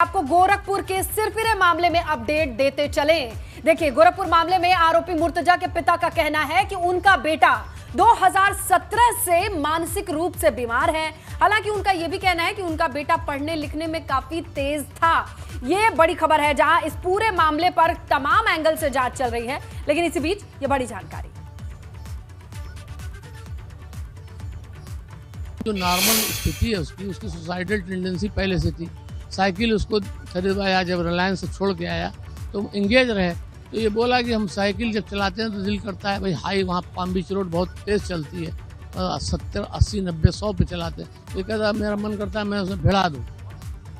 आपको गोरखपुर के सिरफिरे मामले में अपडेट देते चलें। देखिए, गोरखपुर मामले में आरोपी मुर्तजा के पिता का कहना है कि उनका बेटा 2017 से मानसिक रूप से बीमार है। हालांकि उनका यह भी कहना है कि उनका बेटा पढ़ने लिखने में काफी तेज था। यह बड़ी खबर है, जहां इस पूरे मामले पर तमाम एंगल से जांच चल रही है। लेकिन इसी बीच यह बड़ी जानकारी, जो नॉर्मल स्थिति है उसकी सुसाइडल टेंडेंसी पहले से थी। साइकिल उसको खरीदवाया, जब रिलायंस से छोड़ के आया तो एंगेज रहे। तो ये बोला कि हम साइकिल जब चलाते हैं तो दिल करता है भाई हाई, वहाँ पाम बीच रोड बहुत तेज़ चलती है, 70, 80, 90, 100 पे चलाते हैं। तो ये कहता मेरा मन करता है मैं उसे भिड़ा दूँ,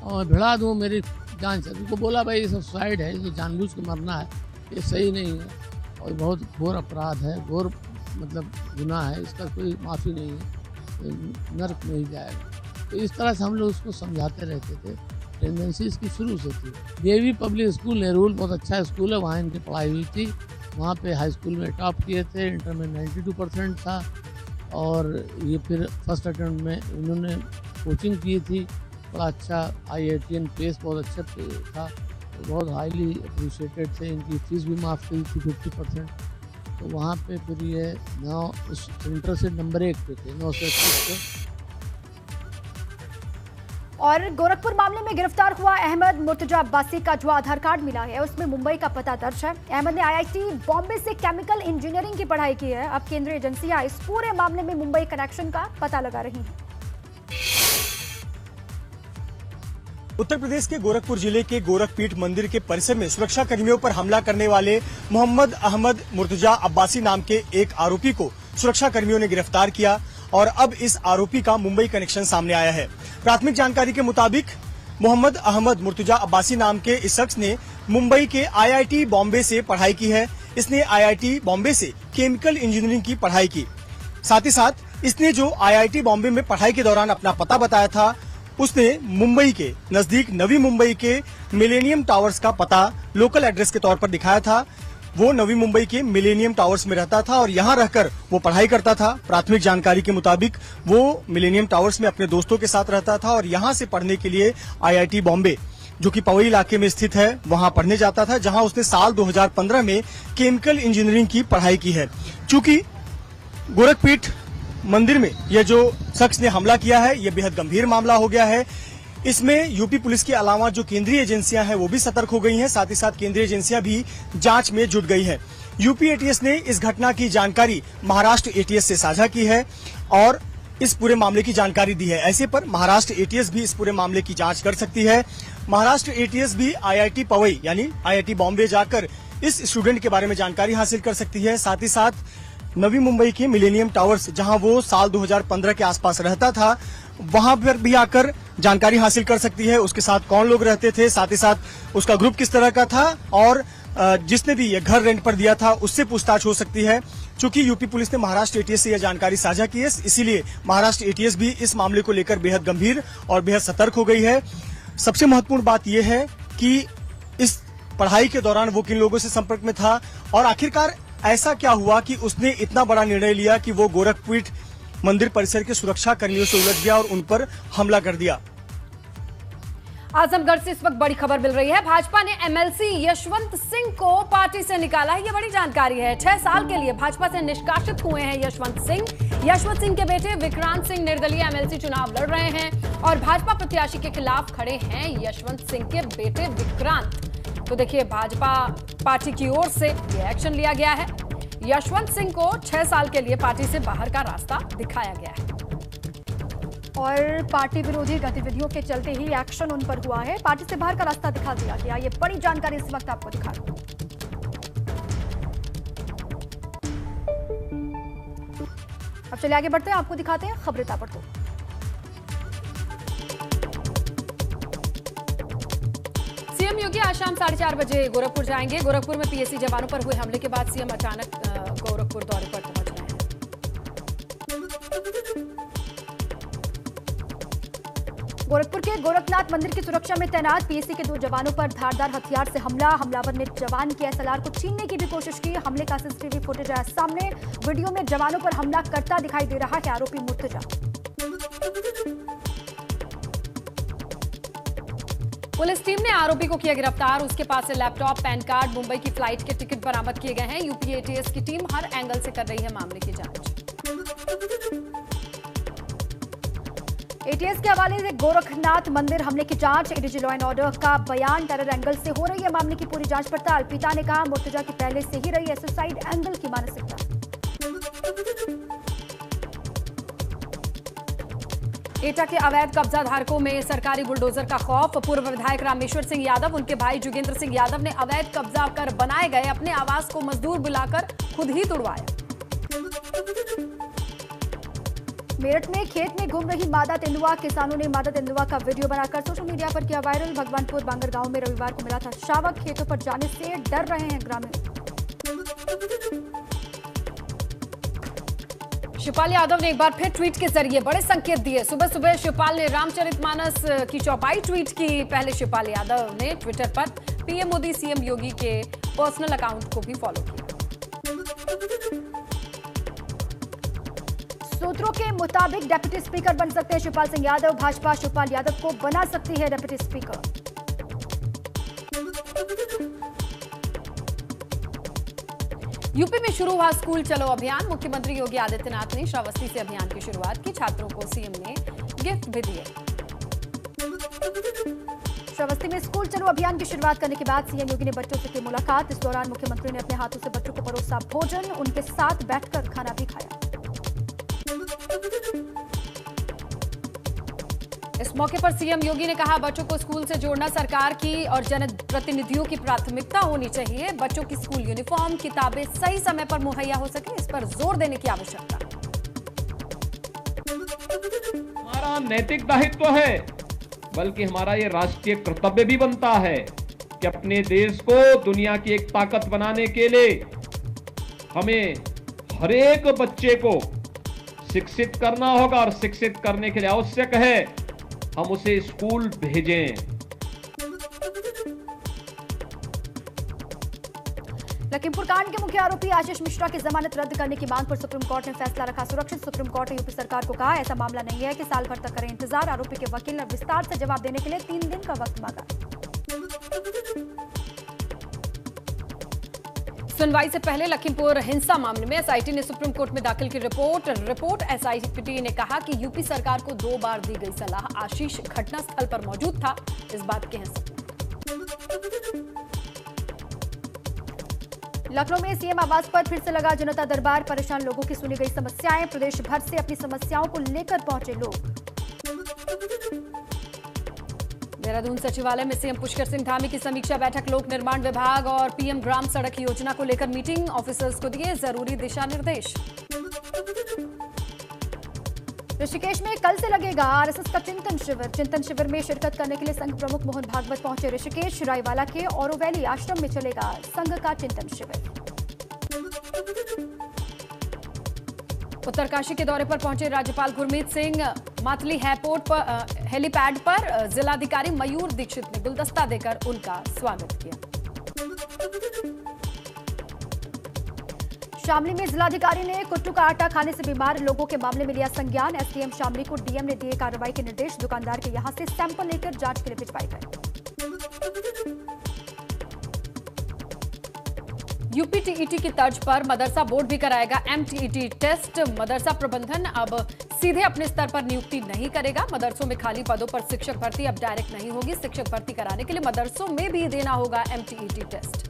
और भिड़ा दूँ मेरी जान चल। उनको बोला भाई ये सब सुसाइड है, ये जानबूझ के मरना है, ये सही नहीं है और बहुत घोर अपराध है, घोर मतलब गुनाह है, इसका कोई माफ़ी नहीं है, नर्क में ही जाएगा। तो इस तरह से हम लोग उसको समझाते रहते थे। टेंडेंसी इसकी शुरू से थी। देवी पब्लिक स्कूल नेहरू बहुत अच्छा स्कूल है, वहाँ इनकी पढ़ाई हुई थी। वहाँ पे हाई स्कूल में टॉप किए थे, इंटर में 92% था, और ये फिर फर्स्ट अटेम्प्ट में इन्होंने कोचिंग की थी। बड़ा अच्छा IITN पेस बहुत अच्छा था, तो बहुत हाईली अप्रिशिएटेड थे। इनकी फीस भी माफ़ की थी 50%। तो वहाँ पे फिर ये 9 उस सेंटर से नंबर 1 पे थे, 9 से 21 पे। और गोरखपुर मामले में गिरफ्तार हुआ अहमद मुर्तजा अब्बासी का जो आधार कार्ड मिला है उसमें मुंबई का पता दर्ज है। अहमद ने IIT बॉम्बे से केमिकल इंजीनियरिंग की पढ़ाई की है। अब केंद्रीय एजेंसियां इस पूरे मामले में मुंबई कनेक्शन का पता लगा रही हैं। उत्तर प्रदेश के गोरखपुर जिले के गोरखपीठ मंदिर के परिसर में सुरक्षा कर्मियों पर हमला करने वाले मोहम्मद अहमद मुर्तजा अब्बासी नाम के एक आरोपी को सुरक्षा कर्मियों ने गिरफ्तार किया, और अब इस आरोपी का मुंबई कनेक्शन सामने आया है। प्राथमिक जानकारी के मुताबिक मोहम्मद अहमद मुर्तजा अब्बासी नाम के इस शख्स ने मुंबई के IIT बॉम्बे से पढ़ाई की है। इसने IIT बॉम्बे से केमिकल इंजीनियरिंग की पढ़ाई की। साथ ही साथ इसने जो IIT बॉम्बे में पढ़ाई के दौरान अपना पता बताया था, उसने मुंबई के नजदीक नवी मुंबई के मिलेनियम टावर्स का पता लोकल एड्रेस के तौर पर दिखाया था। वो नवी मुंबई के मिलेनियम टावर्स में रहता था और यहाँ रहकर वो पढ़ाई करता था। प्राथमिक जानकारी के मुताबिक वो मिलेनियम टावर्स में अपने दोस्तों के साथ रहता था और यहाँ से पढ़ने के लिए IIT बॉम्बे, जो कि पवई इलाके में स्थित है, वहाँ पढ़ने जाता था, जहाँ उसने साल 2015 में केमिकल इंजीनियरिंग की पढ़ाई की है। चूंकि गोरखपीठ मंदिर में यह जो शख्स ने हमला किया है, यह बेहद गंभीर मामला हो गया है। इसमें यूपी पुलिस के अलावा जो केंद्रीय एजेंसियां हैं वो भी सतर्क हो गई हैं। साथ ही साथ केंद्रीय एजेंसियां भी जांच में जुट गई हैं। यूपी ATS ने इस घटना की जानकारी महाराष्ट्र ATS से साझा की है और इस पूरे मामले की जानकारी दी है। ऐसे पर महाराष्ट्र ATS भी इस पूरे मामले की जांच कर सकती है। महाराष्ट्र ATS भी IIT पवई यानी IIT बॉम्बे जाकर इस स्टूडेंट के बारे में जानकारी हासिल कर सकती है। साथ ही साथ नवी मुंबई के मिलेनियम टावर्स, जहां वो साल 2015 के आसपास रहता था, वहां पर भी आकर जानकारी हासिल कर सकती है। उसके साथ कौन लोग रहते थे, साथ ही साथ उसका ग्रुप किस तरह का था, और जिसने भी ये घर रेंट पर दिया था उससे पूछताछ हो सकती है। चूंकि यूपी पुलिस ने महाराष्ट्र ATS से यह जानकारी साझा की है, इसीलिए महाराष्ट्र ATS भी इस मामले को लेकर बेहद गंभीर और बेहद सतर्क हो गई है। सबसे महत्वपूर्ण बात यह है कि इस पढ़ाई के दौरान वो किन लोगों से संपर्क में था, और आखिरकार ऐसा क्या हुआ कि उसने इतना बड़ा निर्णय लिया कि वो गोरखपीठ मंदिर परिसर के सुरक्षा कर्मियों से उलझ गया और उन पर हमला कर दिया। आजमगढ़ से इस वक्त बड़ी खबर मिल रही है। भाजपा ने MLC यशवंत सिंह को पार्टी से निकाला है। ये बड़ी जानकारी है। 6 साल के लिए भाजपा से निष्कासित हुए हैं यशवंत सिंह। यशवंत सिंह के बेटे विक्रांत सिंह निर्दलीय MLC चुनाव लड़ रहे हैं और भाजपा प्रत्याशी के खिलाफ खड़े हैं यशवंत सिंह के बेटे विक्रांत। तो देखिए, भाजपा पार्टी की ओर से ये एक्शन लिया गया है। यशवंत सिंह को 6 साल के लिए पार्टी से बाहर का रास्ता दिखाया गया है और पार्टी विरोधी गतिविधियों के चलते ही एक्शन उन पर हुआ है। पार्टी से बाहर का रास्ता दिखा दिया गया। ये बड़ी जानकारी इस वक्त आपको दिखा रहा हूं। अब चलिए आगे बढ़ते हैं, आपको दिखाते हैं खबरें ताबड़तोड़। सीएम योगी आज शाम 4:30 बजे गोरखपुर जाएंगे। गोरखपुर में PSC जवानों पर हुए हमले के बाद सीएम अचानक गोरखपुर दौरे पर पहुंच रहे हैं। गोरखपुर के गोरखनाथ मंदिर की सुरक्षा में तैनात PSC के 2 जवानों पर धारदार हथियार से हमला। हमलावर ने जवान की SLR को छीनने की भी कोशिश की। हमले का CCTV फुटेज आया सामने। वीडियो में जवानों पर हमला करता दिखाई दे रहा है आरोपी मुर्तजा। पुलिस टीम ने आरोपी को किया गिरफ्तार। उसके पास से लैपटॉप, पैन कार्ड, मुंबई की फ्लाइट के टिकट बरामद किए गए हैं। यूपी एटीएस की टीम हर एंगल से कर रही है मामले की जांच। एटीएस के हवाले से गोरखनाथ मंदिर हमले की जांच। एडीजी लॉ एंड ऑर्डर का बयान, टेरर एंगल से हो रही है मामले की पूरी जांच पड़ताल। पिता ने कहा मुर्तजा की पहले से ही रही है सुसाइड एंगल की मानसिकता। एटा के अवैध कब्जा धारकों में सरकारी बुलडोजर का खौफ। पूर्व विधायक रामेश्वर सिंह यादव, उनके भाई जोगेंद्र सिंह यादव ने अवैध कब्जा कर बनाए गए अपने आवास को मजदूर बुलाकर खुद ही तुड़वाया। मेरठ में खेत में घूम रही मादा तेंदुआ, किसानों ने मादा तेंदुआ का वीडियो बनाकर सोशल मीडिया पर किया वायरल। भगवानपुर बांगर गांव में रविवार को मिला था शावक, खेतों पर जाने से डर रहे हैं ग्रामीण। शिवपाल यादव ने एक बार फिर ट्वीट के जरिए बड़े संकेत दिए। सुबह सुबह शिवपाल ने रामचरितमानस की चौपाई ट्वीट की। पहले शिवपाल यादव ने ट्विटर पर पीएम मोदी, सीएम योगी के पर्सनल अकाउंट को भी फॉलो किया। सूत्रों के मुताबिक डिप्टी स्पीकर बन सकते हैं शिवपाल सिंह यादव। भाजपा शिवपाल यादव को बना सकती है डिप्टी स्पीकर। यूपी में शुरू हुआ स्कूल चलो अभियान। मुख्यमंत्री योगी आदित्यनाथ ने श्रावस्ती से अभियान की शुरुआत की। छात्रों को सीएम ने गिफ्ट भी दिए। श्रावस्ती में स्कूल चलो अभियान की शुरुआत करने के बाद सीएम योगी ने बच्चों से की मुलाकात। इस दौरान मुख्यमंत्री ने अपने हाथों से बच्चों को परोसा भोजन, उनके साथ बैठकर खाना भी खाया। इस मौके पर सीएम योगी ने कहा बच्चों को स्कूल से जोड़ना सरकार की और जनप्रतिनिधियों की प्राथमिकता होनी चाहिए। बच्चों की स्कूल यूनिफॉर्म, किताबें सही समय पर मुहैया हो सके, इस पर जोर देने की आवश्यकता। हमारा नैतिक दायित्व है, बल्कि हमारा ये राष्ट्रीय कर्तव्य भी बनता है कि अपने देश को दुनिया की एक ताकत बनाने के लिए हमें हर एक बच्चे को शिक्षित करना होगा और शिक्षित करने के लिए आवश्यक है हम उसे स्कूल भेजें। लखीमपुर कांड के मुख्य आरोपी आशीष मिश्रा की जमानत रद्द करने की मांग पर सुप्रीम कोर्ट ने फैसला रखा सुरक्षित। सुप्रीम कोर्ट ने यूपी सरकार को कहा ऐसा मामला नहीं है कि साल भर तक करें इंतजार। आरोपी के वकील ने विस्तार से जवाब देने के लिए 3 दिन का वक्त मांगा। सुनवाई से पहले लखीमपुर हिंसा मामले में एसआईटी ने सुप्रीम कोर्ट में दाखिल की रिपोर्ट एसआईटी ने कहा कि यूपी सरकार को 2 बार दी गई सलाह। आशीष घटनास्थल पर मौजूद था, इस बात के हैं सबूत। लखनऊ में सीएम आवास पर फिर से लगा जनता दरबार। परेशान लोगों की सुनी गई समस्याएं। प्रदेश भर से अपनी समस्याओं को लेकर पहुंचे लोग। देहरादून सचिवालय में सीएम पुष्कर सिंह धामी की समीक्षा बैठक। लोक निर्माण विभाग और पीएम ग्राम सड़क योजना को लेकर मीटिंग। ऑफिसर्स को दिए जरूरी दिशा निर्देश। ऋषिकेश में कल से लगेगा आरएसएस का चिंतन शिविर। चिंतन शिविर में शिरकत करने के लिए संघ प्रमुख मोहन भागवत पहुंचे ऋषिकेश। रायवाला के औरो वैली आश्रम में चलेगा संघ का चिंतन शिविर। उत्तरकाशी के दौरे पर पहुंचे राज्यपाल गुरमीत सिंह। मातली हेलीपैड पर जिलाधिकारी मयूर दीक्षित ने गुलदस्ता देकर उनका स्वागत किया। शामली में जिलाधिकारी ने कुट्टू का आटा खाने से बीमार लोगों के मामले में लिया संज्ञान। एसडीएम शामली को डीएम ने दिए कार्रवाई के निर्देश। दुकानदार के यहां से सैंपल लेकर जांच के लिए भिजवाए गए। यूपी टीईटी की तर्ज पर मदरसा बोर्ड भी कराएगा एमटीईटी टेस्ट। मदरसा प्रबंधन अब सीधे अपने स्तर पर नियुक्ति नहीं करेगा। मदरसों में खाली पदों पर शिक्षक भर्ती अब डायरेक्ट नहीं होगी। शिक्षक भर्ती कराने के लिए मदरसों में भी देना होगा एमटीईटी टेस्ट।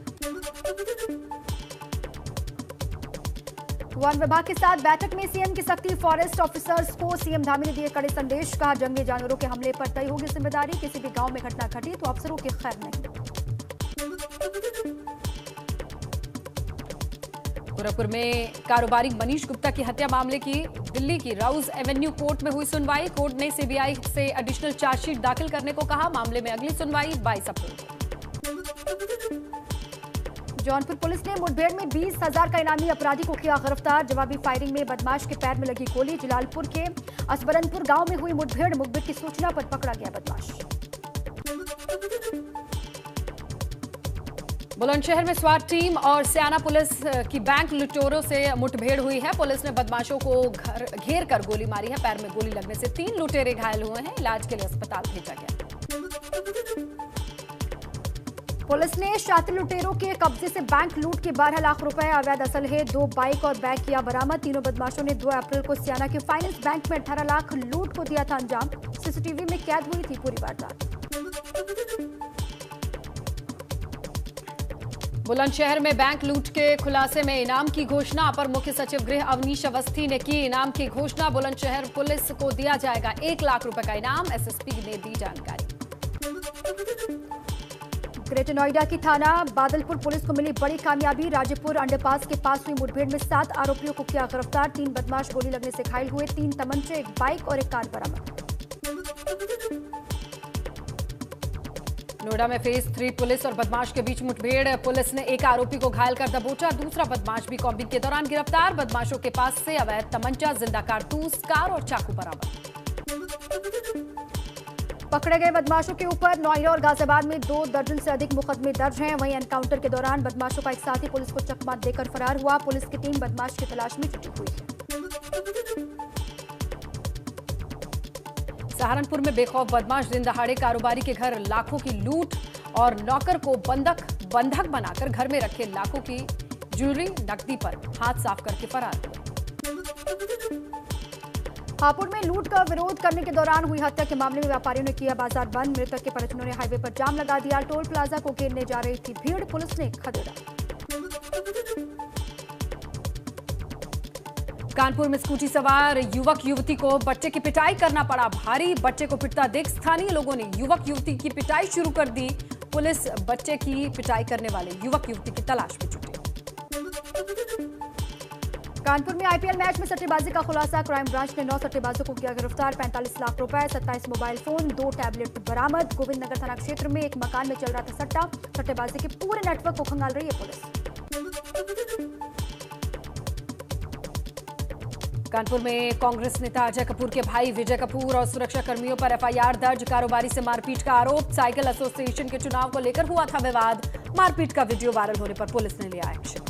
वन विभाग के साथ बैठक में सीएम की सख्ती। फॉरेस्ट ऑफिसर्स को सीएम धामी ने दिए कड़े संदेश। कहा जंगली जानवरों के हमले पर तय होगी जिम्मेदारी। किसी भी गांव में घटना घटी तो अफसरों की खैर नहीं। गोरखपुर में कारोबारी मनीष गुप्ता की हत्या मामले की दिल्ली की राउज एवेन्यू कोर्ट में हुई सुनवाई। कोर्ट ने सीबीआई से एडिशनल चार्जशीट दाखिल करने को कहा। मामले में अगली सुनवाई 22 अप्रैल को। जौनपुर पुलिस ने मुठभेड़ में 20,000 का इनामी अपराधी को किया गिरफ्तार। जवाबी फायरिंग में बदमाश के पैर में लगी गोली। जलालपुर के असबरनपुर गांव में हुई मुठभेड़। मुखबिर की सूचना पर पकड़ा गया बदमाश। बुलंदशहर में स्वाट टीम और स्याना पुलिस की बैंक लुटेरों से मुठभेड़ हुई है। पुलिस ने बदमाशों को घेर कर गोली मारी है। पैर में गोली लगने से 3 लुटेरे घायल हुए हैं। इलाज के लिए अस्पताल भेजा गया। पुलिस ने शातिर लुटेरों के कब्जे से बैंक लूट के 12 लाख रुपए अवैध असल है 2 बाइक और बैग किया बरामद। तीनों बदमाशों ने 2 अप्रैल को सियाना के फाइनेंस बैंक में 18 लाख लूट को दिया था अंजाम। सीसीटीवी में कैद हुई थी पूरी वारदात। बुलंदशहर में बैंक लूट के खुलासे में इनाम की घोषणा। अपर मुख्य सचिव गृह अवनीश अवस्थी ने की इनाम की घोषणा। बुलंदशहर पुलिस को दिया जाएगा 1 लाख रुपए का इनाम, एसएसपी ने दी जानकारी। ग्रेटर नोएडा की थाना बादलपुर पुलिस को मिली बड़ी कामयाबी। राजेपुर अंडरपास के पास हुई मुठभेड़ में 7 आरोपियों को किया गिरफ्तार। 3 बदमाश गोली लगने से घायल हुए। 3 तमंचे, 1 बाइक और 1 कार बरामद। नोएडा में फेज 3 पुलिस और बदमाश के बीच मुठभेड़। पुलिस ने 1 आरोपी को घायल कर दबोचा। दूसरा बदमाश भी कॉम्बिंग के दौरान गिरफ्तार। बदमाशों के पास से अवैध तमंचा, जिंदा कारतूस, कार और चाकू बरामद। पकड़े गए बदमाशों के ऊपर नोएडा और गाजियाबाद में 2 दर्जन से अधिक मुकदमे दर्ज हैं। वहीं एनकाउंटर के दौरान बदमाशों का एक साथी पुलिस को चकमा देकर फरार हुआ। पुलिस की टीम बदमाश की तलाश में जुटी हुई है। सहारनपुर में बेखौफ बदमाश दिन दहाड़े कारोबारी के घर लाखों की लूट और नौकर को बंधक बनाकर घर में रखे लाखों की ज्वेलरी, नकदी पर हाथ साफ करके फरार हुए। हापुड़ में लूट का विरोध करने के दौरान हुई हत्या के मामले में व्यापारियों ने किया बाजार बंद। मृतक के परिजनों ने हाईवे पर जाम लगा दिया। टोल प्लाजा को घेरने जा रही थी भीड़, पुलिस ने खदेड़ा। कानपुर में स्कूटी सवार युवक युवती को बच्चे की पिटाई करना पड़ा भारी। बच्चे को पिटता देख स्थानीय लोगों ने युवक युवती की पिटाई शुरू कर दी। पुलिस बच्चे की पिटाई करने वाले युवक युवती की तलाश में जुटी। कानपुर में आईपीएल मैच में सट्टेबाजी का खुलासा। क्राइम ब्रांच ने 9 सट्टेबाजों को किया गिरफ्तार। 45 लाख रुपए, 27 मोबाइल फोन, 2 टैबलेट बरामद। गोविंद नगर थाना क्षेत्र में एक मकान में चल रहा था सट्टा। सट्टेबाजी के पूरे नेटवर्क को खंगाल रही है पुलिस। कानपुर में कांग्रेस नेता अजय कपूर के भाई विजय कपूर और सुरक्षा कर्मियों पर एफआईआर दर्ज। कारोबारी से मारपीट का आरोप। साइकिल एसोसिएशन के चुनाव को लेकर हुआ था विवाद। मारपीट का वीडियो वायरल होने पर पुलिस ने लिया एक्शन।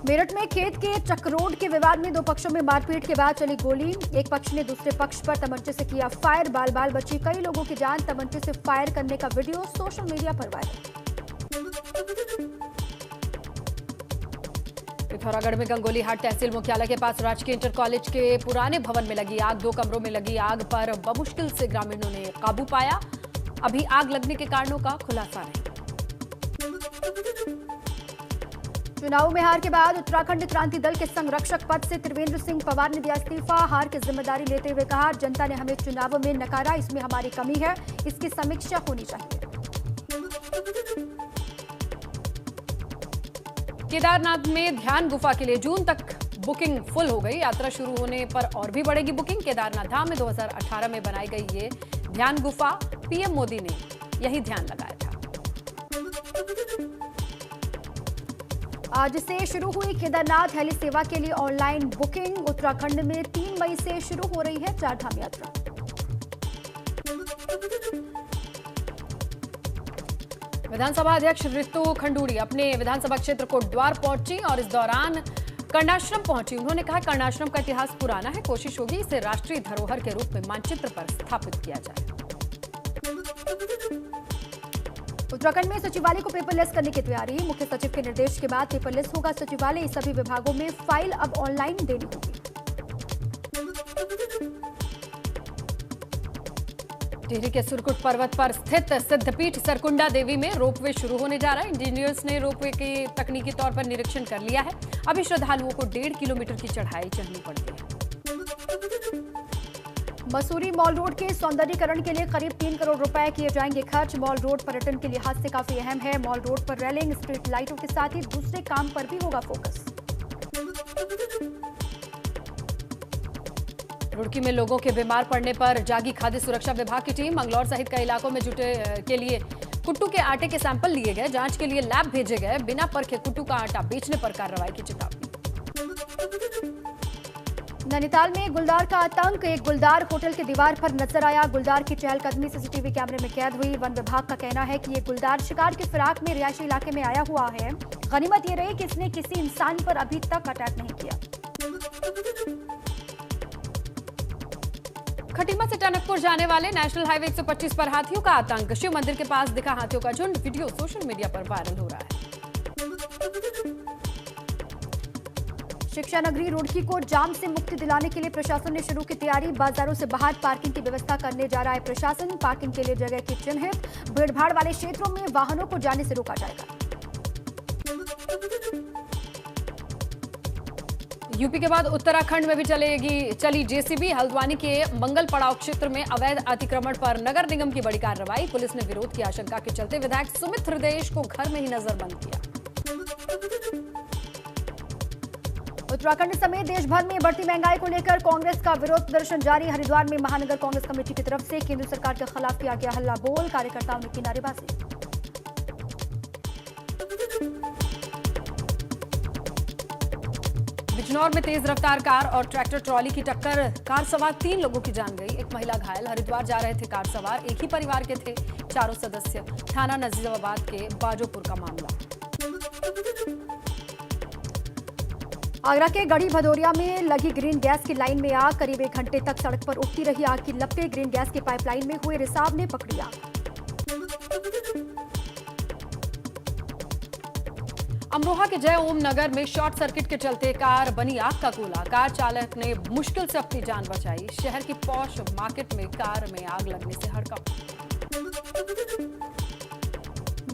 मेरठ में खेत के चक्रोड के विवाद में 2 पक्षों में मारपीट के बाद चली गोली। एक पक्ष ने दूसरे पक्ष पर तमंचे से किया फायर। बाल बाल बची कई लोगों की जान। तमंचे से फायर करने का वीडियो सोशल मीडिया पर वायरल। पिथौरागढ़ में गंगोलीहाट तहसील मुख्यालय के पास राजकीय इंटर कॉलेज के पुराने भवन में लगी आग। 2 कमरों में लगी आग पर बमुश्किल से ग्रामीणों ने काबू पाया। अभी आग लगने के कारणों का खुलासा नहीं। चुनाव में हार के बाद उत्तराखंड क्रांति दल के संरक्षक पद से त्रिवेंद्र सिंह पवार ने दिया इस्तीफा। हार की जिम्मेदारी लेते हुए कहा, जनता ने हमें चुनाव में नकारा, इसमें हमारी कमी है, इसकी समीक्षा होनी चाहिए। केदारनाथ में ध्यान गुफा के लिए जून तक बुकिंग फुल हो गई। यात्रा शुरू होने पर और भी बढ़ेगी बुकिंग। केदारनाथ धाम में 2018 में बनाई गई ये ध्यान गुफा, पीएम मोदी ने यही ध्यान लगाया था। आज से शुरू हुई केदारनाथ हेली सेवा के लिए ऑनलाइन बुकिंग। उत्तराखंड में 3 मई से शुरू हो रही है 4 धाम यात्रा। विधानसभा अध्यक्ष रितु खंडूड़ी अपने विधानसभा क्षेत्र कोटद्वार पहुंची और इस दौरान कर्णाश्रम पहुंची। उन्होंने कहा, कर्णाश्रम का इतिहास पुराना है, कोशिश होगी इसे राष्ट्रीय धरोहर के रूप में मानचित्र पर स्थापित किया जाए। उत्तराखंड में सचिवालय को पेपरलेस करने की तैयारी। मुख्य सचिव के निर्देश के बाद पेपरलेस होगा सचिवालय। सभी विभागों में फाइल अब ऑनलाइन देनी होगी। टिहरी के सुरकुट पर्वत पर स्थित सिद्धपीठ सरकुंडा देवी में रोपवे शुरू होने जा रहा है। इंजीनियर्स ने रोपवे के तकनीकी तौर पर निरीक्षण कर लिया है। अभी श्रद्धालुओं को 1.5 किलोमीटर की चढ़ाई चढ़नी पड़ती है। मसूरी मॉल रोड के सौंदर्यीकरण के लिए करीब 3 करोड़ रुपए किए जाएंगे खर्च। मॉल रोड पर्यटन के लिहाज से काफी अहम है। मॉल रोड पर रेलिंग, स्ट्रीट लाइटों के साथ ही दूसरे काम पर भी होगा फोकस। रुड़की में लोगों के बीमार पड़ने पर जागी खाद्य सुरक्षा विभाग की टीम। मंगलौर सहित कई इलाकों में जुटे के लिए कुट्टू के आटे के सैंपल लिए गए। जांच के लिए लैब भेजे गए। बिना परखे कुट्टू का आटा बेचने पर कार्रवाई की चेतावनी। नैनीताल में गुलदार का आतंक। एक गुलदार होटल की दीवार पर नजर आया। गुलदार की चहलकदमी सीसीटीवी कैमरे में कैद हुई। वन विभाग का कहना है कि ये गुलदार शिकार की फिराक में रिहायशी इलाके में आया हुआ है। गनीमत ये रही कि इसने किसी इंसान पर अभी तक अटैक नहीं किया। खटीमा से टनकपुर जाने वाले नेशनल हाईवे 125 पर हाथियों का आतंक। शिव मंदिर के पास दिखा हाथियों का झुंड। वीडियो सोशल मीडिया पर वायरल हो रहा है। शिक्षा नगरी रुड़की को जाम से मुक्ति दिलाने के लिए प्रशासन ने शुरू की तैयारी। बाजारों से बाहर पार्किंग की व्यवस्था करने जा रहा है प्रशासन। पार्किंग के लिए जगह की चिन्हित। भीड़भाड़ वाले क्षेत्रों में वाहनों को जाने से रोका जाएगा। यूपी के बाद उत्तराखंड में भी चली जेसीबी। हल्द्वानी के मंगल पड़ाव क्षेत्र में अवैध अतिक्रमण पर नगर निगम की बड़ी कार्रवाई। पुलिस ने विरोध की आशंका के चलते विधायक सुमित हृदयेश को घर में ही नजरबंद किया। उत्तराखंड समेत देश भर में बढ़ती महंगाई को लेकर कांग्रेस का विरोध प्रदर्शन जारी। हरिद्वार में महानगर कांग्रेस कमेटी की तरफ से केंद्र सरकार के खिलाफ किया गया हल्ला बोल। कार्यकर्ताओं ने की नारेबाजी। बिजनौर में तेज रफ्तार कार और ट्रैक्टर ट्रॉली की टक्कर। कार सवार 3 लोगों की जान गई, एक महिला घायल। हरिद्वार जा रहे थे कार सवार, एक ही परिवार के थे 4 सदस्य। थाना नजीबाबाद के बाजोपुर का मामला। आगरा के गढ़ी भदौरिया में लगी ग्रीन गैस की लाइन में आग। करीब 1 घंटे तक सड़क पर उठती रही आग की लपटें। ग्रीन गैस की पाइपलाइन में हुए रिसाव ने पकड़ी आग। अमरोहा के जय ओम नगर में शॉर्ट सर्किट के चलते कार बनी आग का गोला। कार चालक ने मुश्किल से अपनी जान बचाई। शहर की पॉश मार्केट में कार में आग लगने से हड़कंप।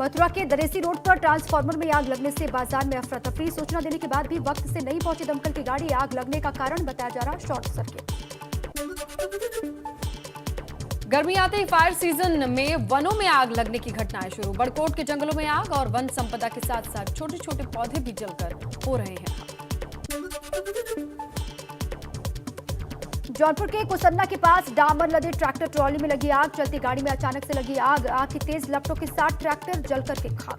मथुरा के दरेसी रोड पर ट्रांसफार्मर में आग लगने से बाजार में अफरा तफरी। सूचना देने के बाद भी वक्त से नहीं पहुंची दमकल की गाड़ी। आग लगने का कारण बताया जा रहा शॉर्ट सर्किट। गर्मी आते ही फायर सीजन में वनों में आग लगने की घटनाएं शुरू। बड़कोट के जंगलों में आग और वन संपदा के साथ साथ छोटे छोटे पौधे भी जलकर हो रहे हैं। जौनपुर के कुसन्ना के पास डामर लदे ट्रैक्टर ट्रॉली में लगी आग। चलती गाड़ी में अचानक से लगी आग। आग की तेज लपटों के साथ ट्रैक्टर जलकर के खाक।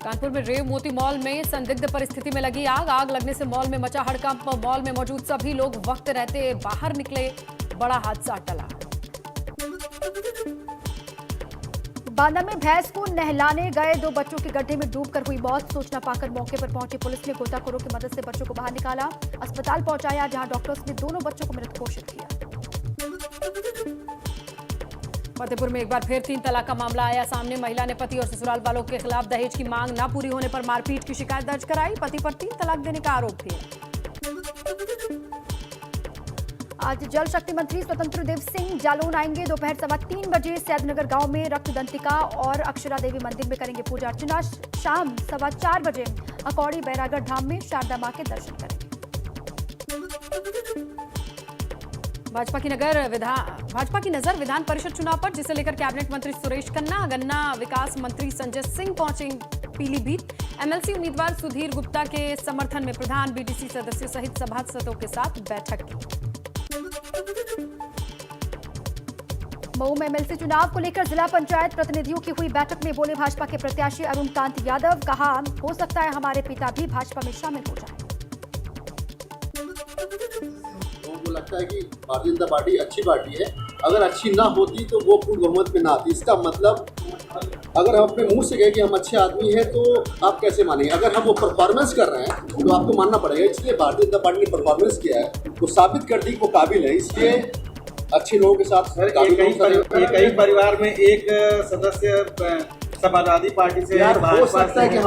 कानपुर में रेव मोती मॉल में संदिग्ध परिस्थिति में लगी आग। आग लगने से मॉल में मचा हड़कंप। मॉल में मौजूद सभी लोग वक्त रहते बाहर निकले। बड़ा हादसा टला। बांदा में भैंस को नहलाने गए 2 बच्चों की गड्ढे में डूबकर हुई मौत। सूचना पाकर मौके पर पहुंची पुलिस ने गोताखोरों की मदद से बच्चों को बाहर निकाला। अस्पताल पहुंचाया जहां डॉक्टर्स ने दोनों बच्चों को मृत घोषित किया। फतेहपुर में एक बार फिर 3 तलाक का मामला आया सामने। महिला ने पति और ससुराल वालों के खिलाफ दहेज की मांग न पूरी होने पर मारपीट की शिकायत दर्ज कराई। पति पर 3 तलाक देने का आरोप भी है। आज जल शक्ति मंत्री स्वतंत्र देव सिंह जालौन आएंगे। दोपहर 3:15 बजे सैदनगर गांव में रक्त दंतिका और अक्षरा देवी मंदिर में करेंगे पूजा अर्चना। शाम 4:15 बजे अकौड़ी बैरागढ़ धाम में शारदा मां के दर्शन करेंगे। भाजपा की नजर विधान परिषद चुनाव पर, जिसे लेकर कैबिनेट मंत्री सुरेश खन्ना, गन्ना विकास मंत्री संजय सिंह पहुंचे पीलीभीत। एमएलसी उम्मीदवार सुधीर गुप्ता के समर्थन में प्रधान, बीडीसी सदस्यों सहित सभासदों के साथ बैठक की। मऊ में एमएलसी चुनाव को लेकर जिला पंचायत प्रतिनिधियों की हुई बैठक में बोले भाजपा के प्रत्याशी अरुण कांत यादव। कहा, हो सकता है हमारे पिता भी भाजपा में शामिल हो जाए। लोगों को लगता है कि भारतीय जनता पार्टी अच्छी पार्टी है, अगर अच्छी ना होती तो वो पूर्ण बहुमत में ना आती। इसका मतलब अगर हम अपने मुंह से कहें कि हम अच्छे आदमी हैं तो आप कैसे मानेंगे? अगर हम वो परफॉर्मेंस कर रहे हैं तो आपको मानना पड़ेगा। इसलिए भारतीय जनता पार्टी ने परफॉर्मेंस किया है, वो साबित कर दी कि वो काबिल है। इसलिए अच्छे लोगों के साथ एक ही परिवार में एक सदस्य समाजवादी पार्टी से हो सकता है कि